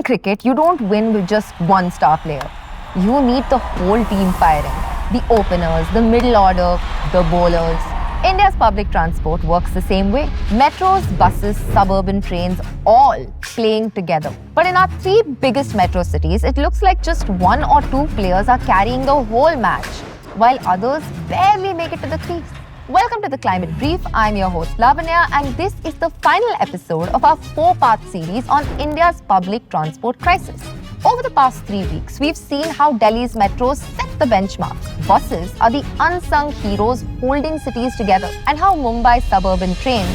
In cricket, you don't win with just one star player. You need the whole team firing. The openers, the middle order, the bowlers. India's public transport works the same way. Metros, buses, suburban trains, all playing together. But in our three biggest metro cities, it looks like just one or two players are carrying the whole match, while others barely make it to the crease. Welcome to the Climate Brief. I'm your host Lavanya, and this is the final episode of our 4-part series on India's public transport crisis. Over the past 3 weeks, we've seen how Delhi's metros set the benchmark. Buses are the unsung heroes holding cities together, and how Mumbai's suburban trains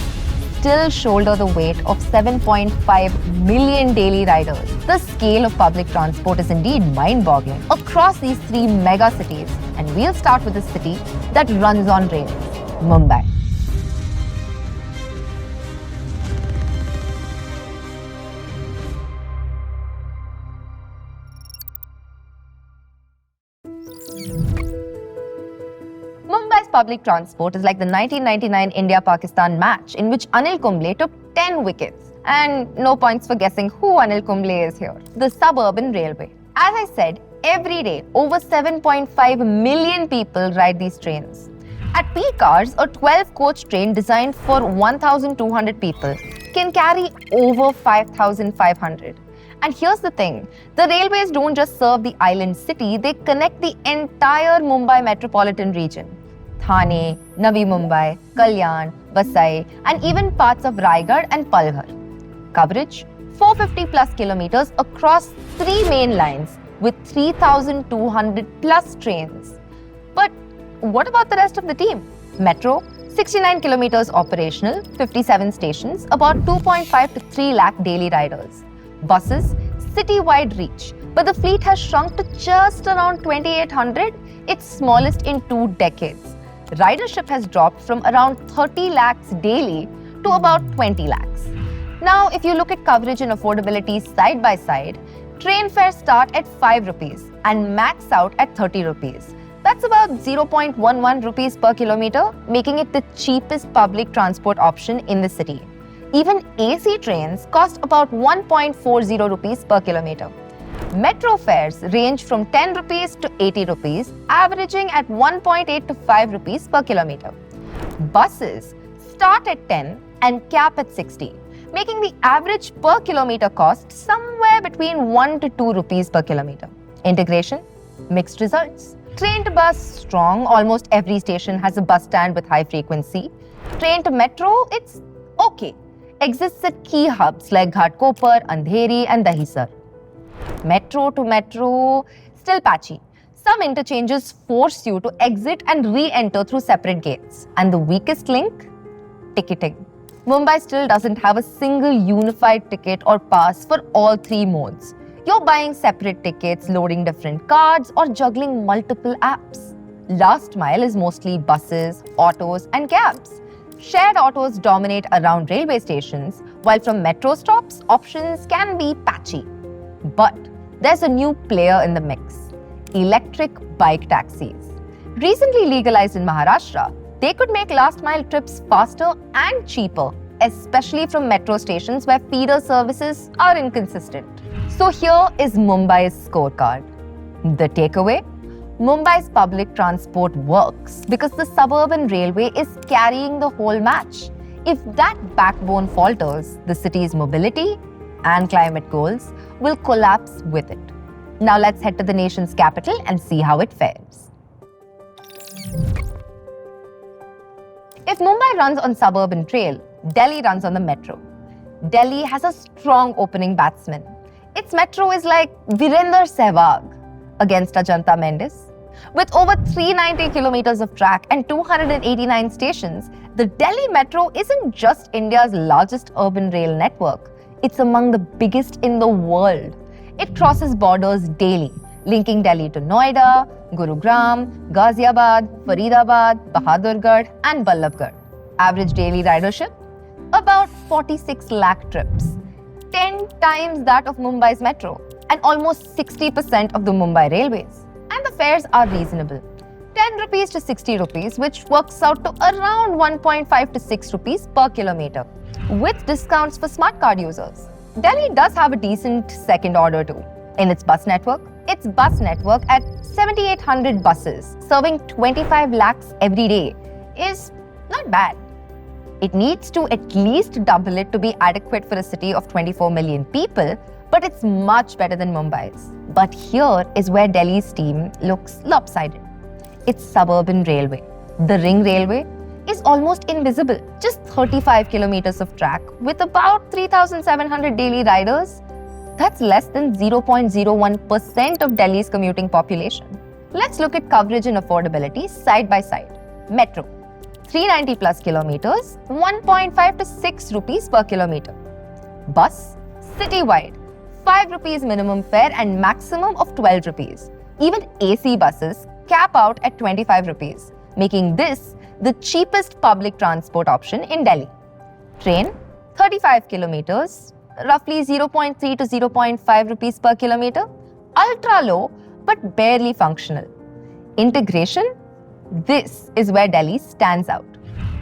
still shoulder the weight of 7.5 million daily riders. The scale of public transport is indeed mind-boggling across these three megacities, and we'll start with a city that runs on rails, Mumbai. Mumbai's public transport is like the 1999 India-Pakistan match in which Anil Kumble took 10 wickets. And no points for guessing who Anil Kumble is here. The suburban railway. As I said, every day, over 7.5 million people ride these trains. At peak hours, a 12-coach train designed for 1,200 people can carry over 5,500. And here's the thing, the railways don't just serve the island city, they connect the entire Mumbai metropolitan region. Thane, Navi Mumbai, Kalyan, Vasai, and even parts of Raigad and Palghar. Coverage, 450 plus kilometers across 3 main lines with 3,200 plus trains. But what about the rest of the team? Metro, 69 kilometers operational, 57 stations, about 2.5 to 3 lakh daily riders. Buses, city-wide reach, but the fleet has shrunk to just around 2,800, its smallest in 2 decades. Ridership has dropped from around 30 lakhs daily to about 20 lakhs. Now, if you look at coverage and affordability side by side, train fares start at 5 rupees and max out at 30 rupees. That's about 0.11 rupees per kilometer, making it the cheapest public transport option in the city. Even AC trains cost about 1.40 rupees per kilometer. Metro fares range from 10 rupees to 80 rupees, averaging at 1.8 to 5 rupees per kilometer. Buses start at 10 and cap at 60, making the average per kilometer cost somewhere between 1 to 2 rupees per kilometer. Integration? Mixed results. Train to bus strong, almost every station has a bus stand with high frequency. Train to metro, it's okay. Exists at key hubs like Ghatkopar, Andheri and Dahisar. Metro to metro, still patchy. Some interchanges force you to exit and re-enter through separate gates. And the weakest link? Ticketing. Mumbai still doesn't have a single unified ticket or pass for all 3 modes. You're buying separate tickets, loading different cards, or juggling multiple apps. Last mile is mostly buses, autos, and cabs. Shared autos dominate around railway stations, while from metro stops, options can be patchy. But there's a new player in the mix: electric bike taxis. Recently legalized in Maharashtra, they could make last mile trips faster and cheaper, especially from metro stations where feeder services are inconsistent. So here is Mumbai's scorecard. The takeaway? Mumbai's public transport works because the suburban railway is carrying the whole match. If that backbone falters, the city's mobility and climate goals will collapse with it. Now let's head to the nation's capital and see how it fares. If Mumbai runs on suburban trail, Delhi runs on the metro. Delhi has a strong opening batsman. Its metro is like Virender Sehwag against Ajanta Mendes. With over 390 kilometers of track and 289 stations, the Delhi metro isn't just India's largest urban rail network. It's among the biggest in the world. It crosses borders daily, linking Delhi to Noida, Gurugram, Ghaziabad, Faridabad, Bahadurgarh and Ballabgarh. Average daily ridership? About 46 lakh trips. 10 times that of Mumbai's metro and almost 60% of the Mumbai railways. And the fares are reasonable. 10 rupees to 60 rupees, which works out to around 1.5 to 6 rupees per kilometer, with discounts for smart card users. Delhi does have a decent second order too. In its bus network at 7,800 buses, serving 25 lakhs every day, is not bad. It needs to at least double it to be adequate for a city of 24 million people, but it's much better than Mumbai's. But here is where Delhi's team looks lopsided. Its suburban railway, the Ring Railway, is almost invisible. Just 35 kilometers of track with about 3,700 daily riders. That's less than 0.01% of Delhi's commuting population. Let's look at coverage and affordability side by side. Metro, 390 plus kilometers, 1.5 to 6 rupees per kilometer. Bus, citywide, 5 rupees minimum fare and maximum of 12 rupees. Even AC buses cap out at 25 rupees, making this the cheapest public transport option in Delhi. Train, 35 kilometers, roughly 0.3 to 0.5 rupees per kilometer. Ultra low, but barely functional. Integration, this is where Delhi stands out.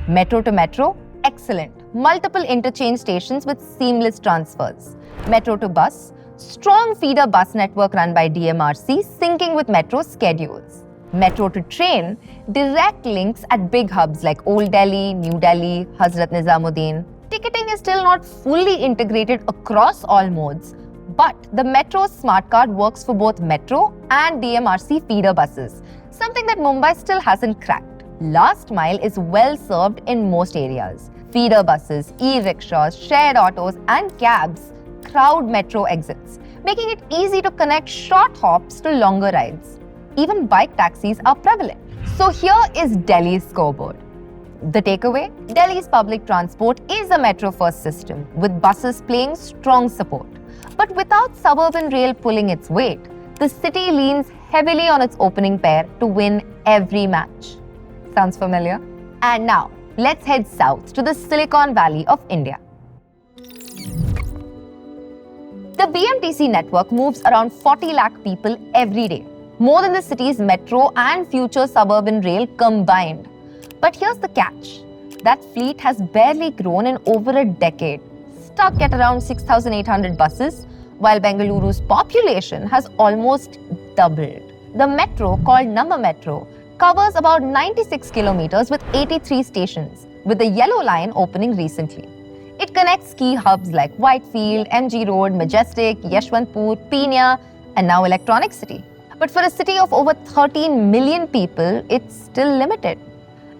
Metro to metro, excellent. Multiple interchange stations with seamless transfers. Metro to bus, strong feeder bus network run by DMRC syncing with metro schedules. Metro to train, direct links at big hubs like Old Delhi, New Delhi, Hazrat Nizamuddin. Ticketing is still not fully integrated across all modes, but the Metro smart card works for both metro and DMRC feeder buses, something that Mumbai still hasn't cracked. Last mile is well served in most areas. Feeder buses, e-rickshaws, shared autos and cabs crowd metro exits, making it easy to connect short hops to longer rides. Even bike taxis are prevalent. So here is Delhi's scoreboard. The takeaway? Delhi's public transport is a metro-first system, with buses playing strong support. But without suburban rail pulling its weight, the city leans heavily on its opening pair to win every match. Sounds familiar? And now, let's head south to the Silicon Valley of India. The BMTC network moves around 40 lakh people every day, more than the city's metro and future suburban rail combined. But here's the catch. That fleet has barely grown in over a decade, stuck at around 6,800 buses, while Bengaluru's population has almost doubled. The metro, called Namma Metro, covers about 96 kilometers with 83 stations, with the yellow line opening recently. It connects key hubs like Whitefield, MG Road, Majestic, Yeshwantpur, Peenya, and now Electronic City. But for a city of over 13 million people, it's still limited.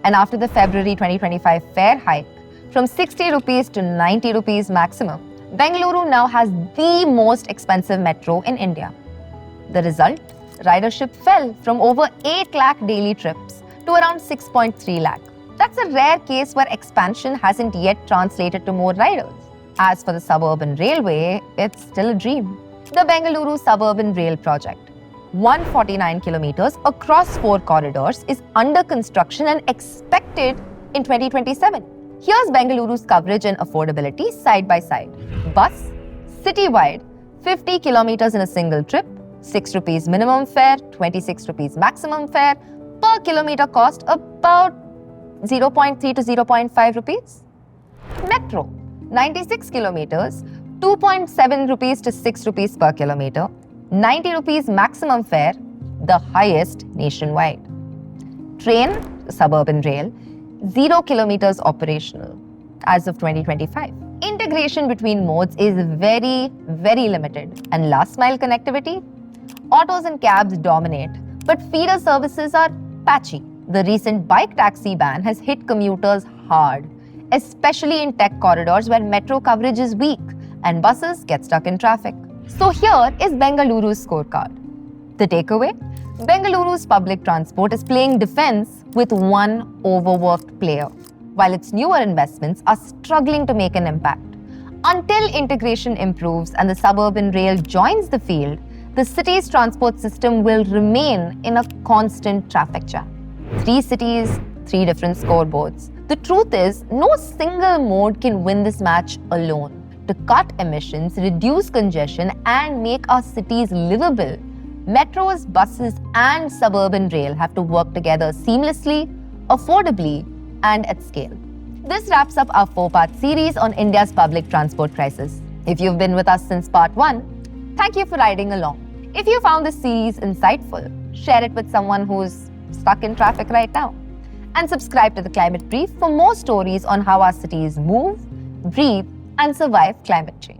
And after the February 2025 fare hike, from 60 rupees to 90 rupees maximum, Bengaluru now has the most expensive metro in India. The result? Ridership fell from over 8 lakh daily trips to around 6.3 lakh. That's a rare case where expansion hasn't yet translated to more riders. As for the suburban railway, it's still a dream. The Bengaluru Suburban Rail Project, 149 kilometers across 4 corridors, is under construction and expected in 2027. Here's Bengaluru's coverage and affordability side by side. Bus, citywide, 50 kilometers in a single trip, 6 rupees minimum fare, 26 rupees maximum fare, per kilometer cost about 0.3 to 0.5 rupees. Metro, 96 kilometers, 2.7 rupees to 6 rupees per kilometer, 90 rupees maximum fare, the highest nationwide. Train, suburban rail, 0 kilometers operational as of 2025. Integration between modes is very, very limited. And last mile connectivity? Autos and cabs dominate, but feeder services are patchy. The recent bike taxi ban has hit commuters hard, especially in tech corridors where metro coverage is weak and buses get stuck in traffic. So here is Bengaluru's scorecard. The takeaway? Bengaluru's public transport is playing defense with one overworked player, while its newer investments are struggling to make an impact. Until integration improves and the suburban rail joins the field, the city's transport system will remain in a constant traffic jam. 3 cities, 3 different scoreboards. The truth is, no single mode can win this match alone. To cut emissions, reduce congestion, and make our cities livable, metros, buses, and suburban rail have to work together seamlessly, affordably, and at scale. This wraps up our 4-part series on India's public transport crisis. If you've been with us since part 1, thank you for riding along. If you found this series insightful, share it with someone who's stuck in traffic right now. And subscribe to the Climate Brief for more stories on how our cities move, breathe, and survive climate change.